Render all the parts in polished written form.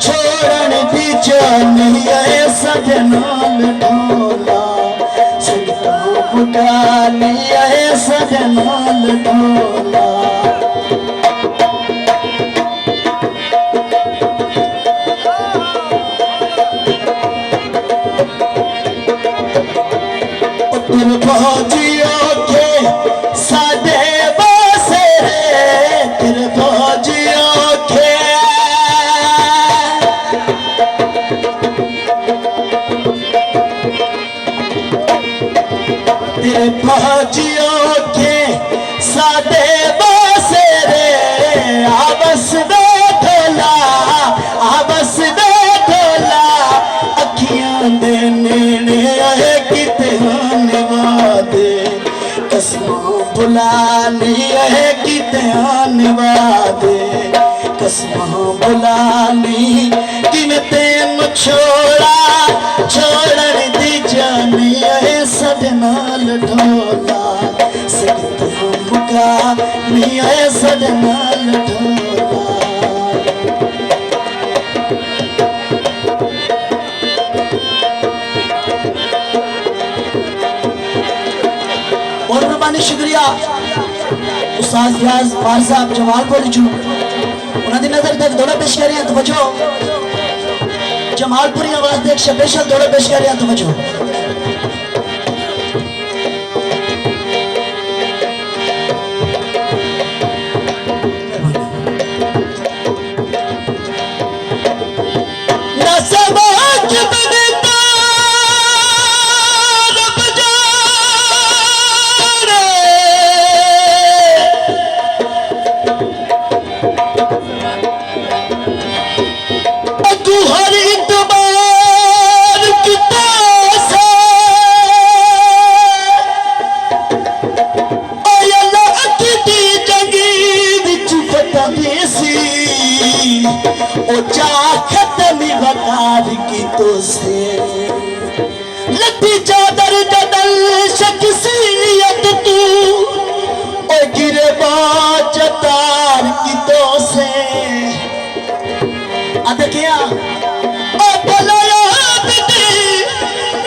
छोड़न दी जानी है सजनाल ढोला संगता मुकानी है सजनाल ढोला फौजियों के सादे बसेरे तेरे फौजियों के तेरे फौजियों के सादे बसेरे आपस में ढोला आपस में ढोला अखियां देने आए किते कसमों बुलानी है कि ध्यान वादे कसमों बुलानी कि मैं तेन छोड़ा छोड़न दी जानी है सजनाल ढोला सकता मुकानी है सजनाल ढोला शुक्रिया उस्ताद रियाज फार साहब जमालपुर जो उन्होंने नजर तक दौड़ा पेश कर रहे हैं तो बचो जमालपुरी आवाज देख स्पेशल दौड़ा पेश कर रहे हैं तो बचो की तो से लती चादर जदल शख्सियत तू ओ गिरे बाचतार की तो से अब क्या ओ बोलो बेटी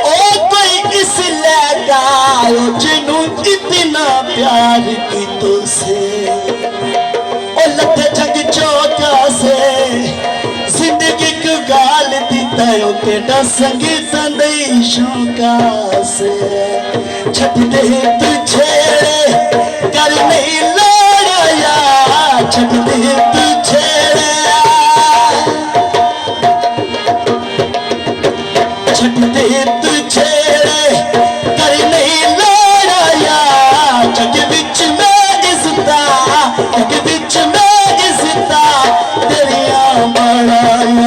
ओ कोई किस लगाओ जिनू इतना प्यार की तो से ओ लते जग चौका से जिंदगी को गाल दितायो के संगीत शौका से छट दे तुझे कर नहीं लड़ाया छट दे तुझे छट दे तुझे कर नहीं लड़ाया जग बिच में इज्जता जग बिच में इज्जता तेरिया बड़ाया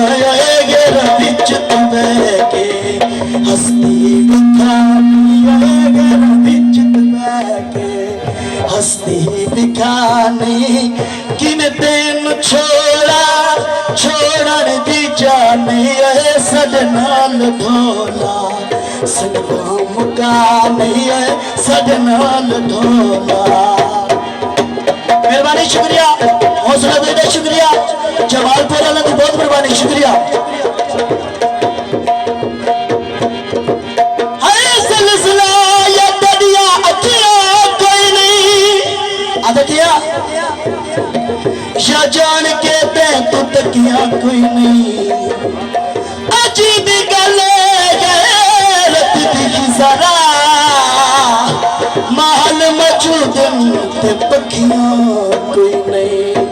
हस्ती बिखानी कि मैं तेन छोड़ा छोड़न दी जानी है सजनाल ढोला संगता मुकानी है सजनाल ढोला मेहरबानी शुक्रिया हौसला देने शुक्रिया जमालपुर वाला की बहुत मेहरबानी शुक्रिया या जान के ते तू तकिया कोई नहीं अजीब गल गैरत दी जरा महल मौजूद ते पखियां कोई नहीं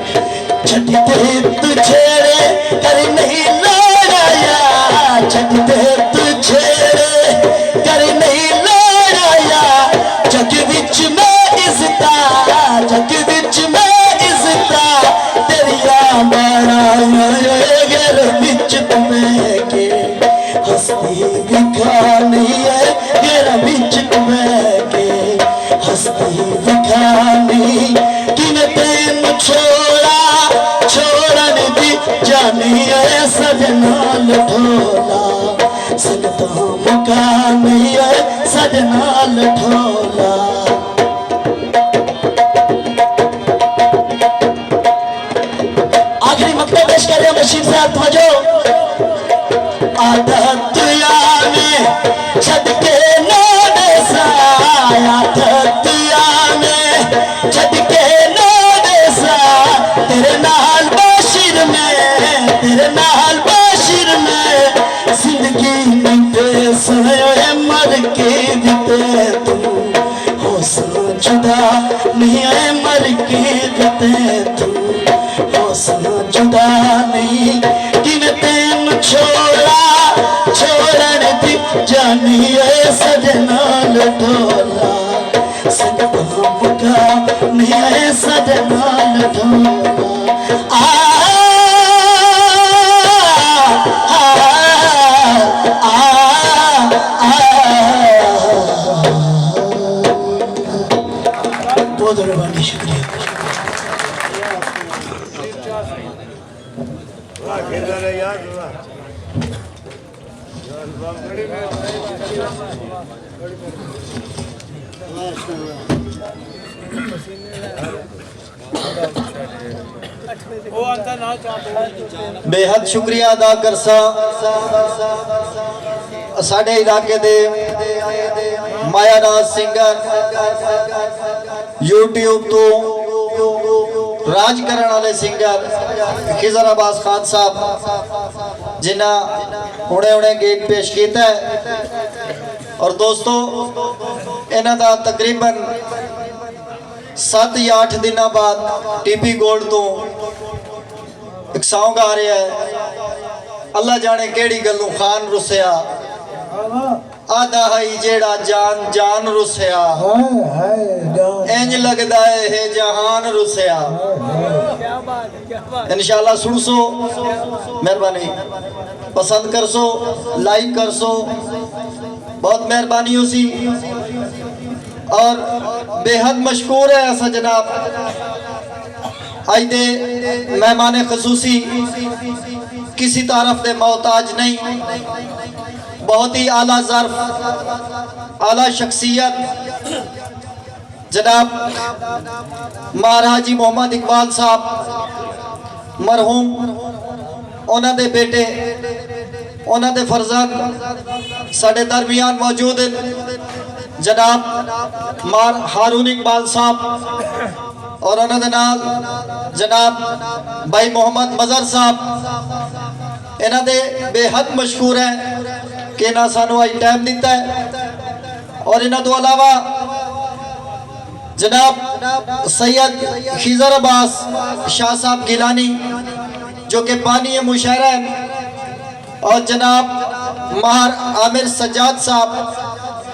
छटी ते तुझे कर नहीं लड़ाया छटी ते तुझे कर नहीं लड़ाया जग विच में इज्जता जग विच में हस्ती दिखानी है गेरा बिच के हस्ती दिखानी कि मैं तेन छोड़ा छोड़न दी जानी है सजनाल ढोला संगता मुकानी है सजनाल ढोला आखिरी मकता पेश कर रहे हैं बशीर साहब तवज्जो आदत याने छद के ना देसा आदत याने छद के ना देसा तेरे नाल बाशिर में जिंदगी नहीं पेश है मर के बीते तुम हौसला जुदा नहीं है मर के बीते तुम हौसला जुदा नहीं कि मैं तेन छोड़न दी जानी है सजना लठोला सजना मुका नहीं है सजना लठोला बहुत मेहरबानी शुक्रिया बेहद शुक्रिया अदा कर साडे इलाके दे मायानाथ सिंगर यूट्यूब तो राज करने वाले सिंगर खिजर अब्बास खान साहब जिन्हें हुणे हुणे गीत पेश किया है। और दोस्तों इन्हां दा तकरीबन 7 या 8 दिन बाद टीपी गोल्ड तो एक सॉन्ग आ रहा है अल्लाह जाने केड़ी गल्लों खान रुसिया आदा है जेड़ा जान जान रुसिया इंज लगदा है जहान रुसिया। इंशाल्लाह सुन सो मेहरबानी पसंद कर सो लाइक कर सो बहुत मेहरबानी हो सी। और बेहद मशहूर है ऐसा जनाब आज दे मेहमान खसूसी किसी तारफ दे मोहताज नहीं बहुत ही आला ज़र्फ आला शख्सियत जनाब महाराजी मोहम्मद इकबाल साहब मरहूम उन्होंने दे बेटे उन्होंने दे फर्जंद साडे दरमियान मौजूद हैं जनाब मार हारून इकबाल साहब और उन्होंने नाल जनाब भाई मोहम्मद मजहर साहब इन्हों दे बेहद मशहूर है कि इन्होंने सानू आज टाइम दिता है। और इन्हों तो अलावा जनाब सैयद खिजर अब्बास शाह साहब गिलानी जो कि बानी मुशायरा है और जनाब माहर आमिर सज्जाद साहब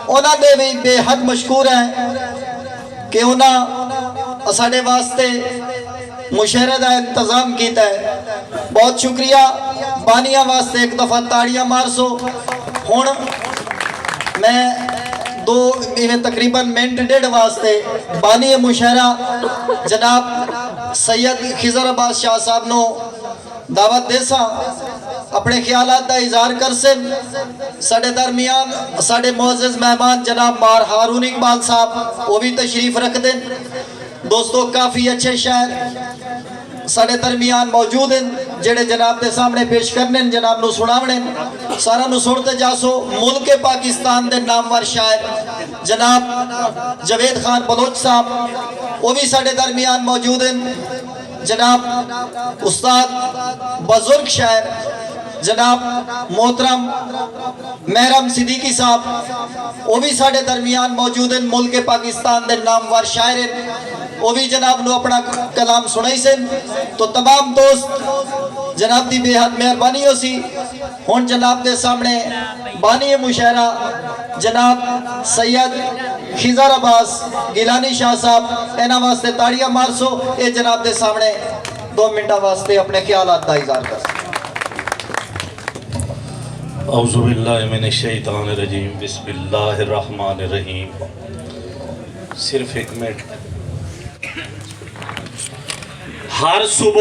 उन्होंने भी बेहद मशहूर है कि उन्होंने साढ़े वास्ते मुशायरे का इंतजाम किया है। बहुत शुक्रिया बानिया वास्ते एक दफ़ा ताड़ियां मार सो। हुण मैं दो इवें तकरीबन मिनट डेढ़ वास्ते बानी मुशायरा जनाब सैयद खिजर अब्बास शाह साहब नो दावत देसा अपने ख्यालात का इजहार कर से साडे दरमियान साडे मोअज़्ज़िज़ मेहमान जनाब मार हारून इकबाल साहब वो भी तशरीफ रख दें। दोस्तों काफ़ी अच्छे शायर साडे दरमियान मौजूद हैं जेड़े जनाब के सामने पेश करने जनाब नू सुनावने सारा नू सुनते जासो। मुल्क पाकिस्तान के नामवर शायर जनाब जवेद खान बलोच साहब वो भी साडे दरमियान मौजूद हैं। जनाब उस्ताद बुजुर्ग शायर जनाब मोहतरम महरम सिद्दीकी साहब वो भी साडे दरमियान मौजूद हैं। मुल्क पाकिस्तान के नामवर शायर हैं वो भी जनाब नो अपना कलाम सुनाई से। तो तमाम दोस्त जनाब की बेहद मेहरबानी हो सी। हुण जनाब के सामने बानी मुशायरा जनाब सैयद खिजर अब्बास गिलानी शाह साहब इन्हां वास्ते ताड़ियां मार सो। ये जनाब के सामने 2 मिनट वास्ते अपने ख्यालात का इज़हार कर। औज़ु बिल्लाहि मिनश्शैतानिर्रजीम बिस्मिल्लाहिर्रहमानिर्रहीम। सिर्फ 1 मिनट। हर सुबह